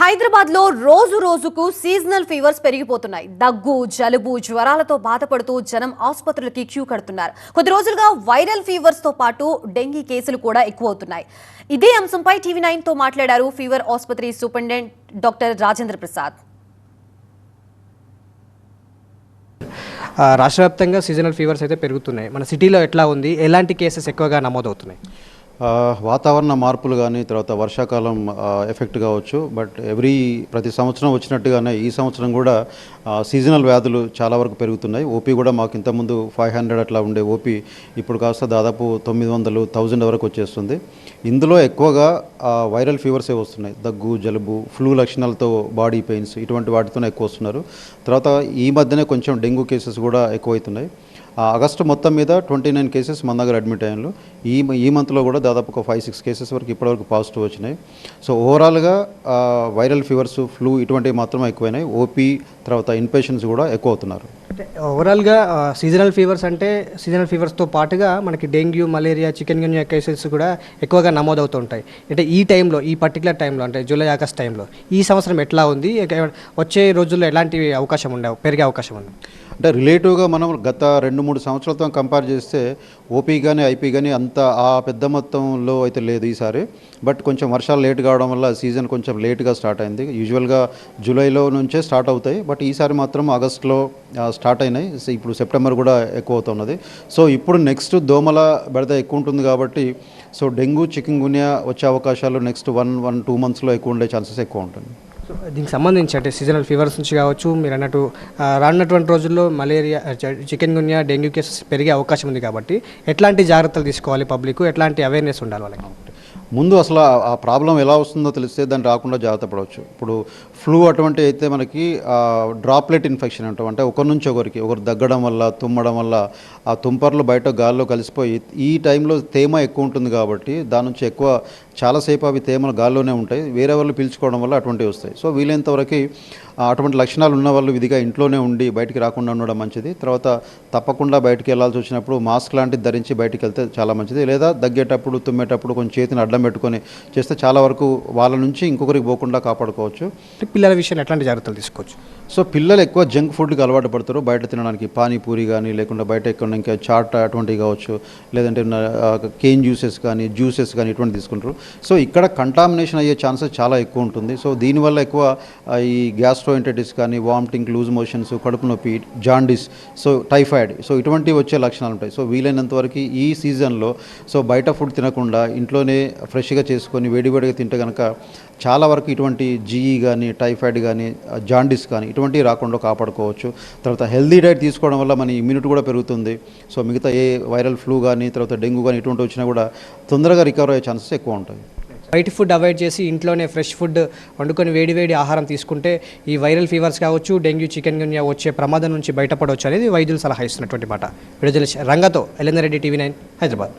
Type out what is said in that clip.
హైదరాబాద్లో రోజు రోజుకు సీజనల్ ఫీవర్స్ పెరిగిపోతున్నాయి. దగ్గు, జలుబు, జ్వరాలతో బాధపడుతూ జనం ఆసుపత్రులకి క్యూ కడుతున్నారు. కొద్ది రోజులుగా వైరల్ ఫీవర్స్ తో పాటు డెంగీ కేసులు కూడా ఎక్కువవుతున్నాయి. ఇదే అంశంపై టీవీ9 తో మాట్లాడారు ఫీవర్ ఆసుపత్రి సూపరింటెండెంట్ డాక్టర్ రాజేంద్ర ప్రసాద్. రాష్ట్ర వ్యాప్తంగా సీజనల్ ఫీవర్స్ అయితే పెరుగుతున్నాయి. మన సిటీలో ఎట్లా ఉంది, ఎలాంటి కేసెస్ ఎక్కువగా నమోదవుతున్నాయి? వాతావరణ మార్పులు కానీ తర్వాత వర్షాకాలం ఎఫెక్ట్ కావచ్చు. బట్ ప్రతి సంవత్సరం వచ్చినట్టుగానే ఈ సంవత్సరం కూడా సీజనల్ వ్యాధులు చాలా వరకు పెరుగుతున్నాయి. ఓపీ కూడా మాకు ఇంతకుముందు 500 అట్లా ఉండే ఓపీ ఇప్పుడు కాస్త దాదాపు 900, 1000 వరకు వచ్చేస్తుంది. ఇందులో ఎక్కువగా వైరల్ ఫీవర్సే వస్తున్నాయి. దగ్గు, జలుబు, ఫ్లూ లక్షణాలతో బాడీ పెయిన్స్ ఇటువంటి వాటితోనే ఎక్కువ వస్తున్నారు. తర్వాత ఈ మధ్యనే కొంచెం డెంగ్యూ కేసెస్ కూడా ఎక్కువవుతున్నాయి. ఆగస్టు మొత్తం మీద 29 కేసెస్ మన దగ్గర అడ్మిట్ అయ్యారు. ఈ మంత్లో కూడా దాదాపు ఒక 5-6 కేసెస్ వరకు ఇప్పటివరకు పాజిటివ్ వచ్చినాయి. సో ఓవరాల్గా వైరల్ ఫీవర్స్, ఫ్లూ ఇటువంటివి మాత్రమే ఎక్కువైనాయి. ఓపీ తర్వాత ఇన్పేషెంట్స్ కూడా ఎక్కువ అవుతున్నారు. అంటే ఓవరాల్గా సీజనల్ ఫీవర్స్ అంటే సీజనల్ ఫీవర్స్తో పాటుగా మనకి డెంగ్యూ, మలేరియా, చికెన్ గున్యా కేసెస్ కూడా ఎక్కువగా నమోదవుతూ ఉంటాయి. అంటే ఈ టైంలో, ఈ పర్టికులర్ టైంలో అంటే జూలై, ఆగస్ట్ టైంలో ఈ సంవత్సరం ఎట్లా ఉంది? వచ్చే రోజుల్లో ఎలాంటి అవకాశం ఉండే, పెరిగే అవకాశం ఉంది? అంటే రిలేటివ్గా మనం గత 2-3 సంవత్సరాలతో కంపేర్ చేస్తే ఓపీ కానీ ఐపీ కానీ అంత ఆ పెద్ద మొత్తంలో అయితే లేదు ఈసారి. బట్ కొంచెం వర్షాలు లేట్ కావడం వల్ల సీజన్ కొంచెం లేట్గా స్టార్ట్ అయింది. యూజువల్గా జూలైలో నుంచే స్టార్ట్ అవుతాయి, బట్ ఈసారి మాత్రం ఆగస్టులో స్టార్ట్ అయినాయి. ఇప్పుడు సెప్టెంబర్ కూడా ఎక్కువ అవుతున్నది. సో ఇప్పుడు నెక్స్ట్ దోమల బెడద ఎక్కువ ఉంటుంది కాబట్టి సో డెంగ్యూ, చికెన్ గున్యా వచ్చే అవకాశాలు నెక్స్ట్ 1-2 మంత్స్లో ఎక్కువ ఉండే ఛాన్సెస్ ఎక్కువ ఉంటుంది. సో దీనికి సంబంధించి అంటే సీజనల్ ఫీవర్స్ నుంచి కావచ్చు, మీరు అన్నట్టు రానున్నటువంటి రోజుల్లో మలేరియా, చికెన్ గున్యా, డెంగ్యూ కేసెస్ పెరిగే అవకాశం ఉంది కాబట్టి ఎట్లాంటి జాగ్రత్తలు తీసుకోవాలి పబ్లిక్, ఎట్లాంటి అవేర్నెస్ ఉండాలి వాళ్ళకి? ముందు అసలు ఆ ప్రాబ్లం ఎలా వస్తుందో తెలిస్తే దాన్ని రాకుండా జాగ్రత్త పడవచ్చు. ఇప్పుడు ఫ్లూ అటువంటి అయితే మనకి డ్రాప్లెట్ ఇన్ఫెక్షన్ అంటాం. అంటే ఒకరి నుంచి ఒకరు దగ్గడం వల్ల, తుమ్మడం వల్ల ఆ తుంపర్లు బయట గాల్లో కలిసిపోయి ఈ టైంలో తేమ ఎక్కువ ఉంటుంది కాబట్టి దాని నుంచి ఎక్కువ చాలాసేపు అవి తేమలు గాల్లోనే ఉంటాయి. వేరే వాళ్ళు పీల్చుకోవడం వల్ల అటువంటివి వస్తాయి. సో వీలైనంతవరకు అటువంటి లక్షణాలు ఉన్న వాళ్ళు విధిగా ఇంట్లోనే ఉండి బయటికి రాకుండా ఉండడం మంచిది. తర్వాత తప్పకుండా బయటికి వెళ్ళాల్సి వచ్చినప్పుడు మాస్క్ లాంటిది ధరించి బయటికి వెళ్తే చాలా మంచిది. లేదా దగ్గేటప్పుడు, తుమ్మేటప్పుడు కొంచెం చేతిని అడ్డం పెట్టుకొని చేస్తే చాలా వరకు వాళ్ళ నుంచి ఇంకొకరికి పోకుండా కాపాడుకోవచ్చు. పిల్లల విషయంలో ఎట్లాంటి జాగ్రత్తలు తీసుకోవచ్చు? సో పిల్లలు ఎక్కువ జంక్ ఫుడ్కి అలవాటు పడతారు. బయట తినడానికి పానీపూరి కానీ, లేకుండా బయట ఎక్కడ ఇంకా చాట్ అటువంటివి కావచ్చు, లేదంటే కేన్ జ్యూసెస్ కానీ ఇటువంటి తీసుకుంటారు. సో ఇక్కడ కంటామినేషన్ అయ్యే ఛాన్సెస్ చాలా ఎక్కువ ఉంటుంది. సో దీనివల్ల ఎక్కువ ఈ గ్యాస్ట్రోఎంటైటిస్ కానీ, వామిటింగ్, లూజ్ మోషన్స్, కడుపు నొప్పి, జాండిస్, సో టైఫాయిడ్, సో ఇటువంటివి వచ్చే లక్షణాలు ఉంటాయి. సో వీలైనంతవరకు ఈ సీజన్లో సో బయట ఫుడ్ తినకుండా ఇంట్లోనే ఫ్రెష్గా చేసుకొని వేడివేడిగా తింటే కనుక చాలా వరకు ఇటువంటి జీఈ కానీ, టైఫాయిడ్ కానీ, జాండిస్ కానీ ఇటువంటివి రాకుండా కాపాడుకోవచ్చు. తర్వాత హెల్దీ డైట్ తీసుకోవడం వల్ల మన ఇమ్యూనిటీ కూడా పెరుగుతుంది. సో మిగతా ఏ వైరల్ ఫ్లూ కానీ, తర్వాత డెంగ్యూ కానీ ఇటువంటి వచ్చినా కూడా తొందరగా రికవర్ అయ్యే ఛాన్సెస్ ఎక్కువ ఉంటాయి. బయట ఫుడ్ అవాయిడ్ చేసి ఇంట్లోనే ఫ్రెష్ ఫుడ్ వండుకొని వేడి ఆహారం తీసుకుంటే ఈ వైరల్ ఫీవర్స్ కావచ్చు, డెంగ్యూ, చికెన్ గున్యా వచ్చే ప్రమాదం నుంచి బయటపడవచ్చు అనేది వైద్యులు సలహా ఇస్తున్నటువంటి మాట. విడుదల రంగతో ఎలిందర్ రెడ్డి, టీవీ9 హైదరాబాద్.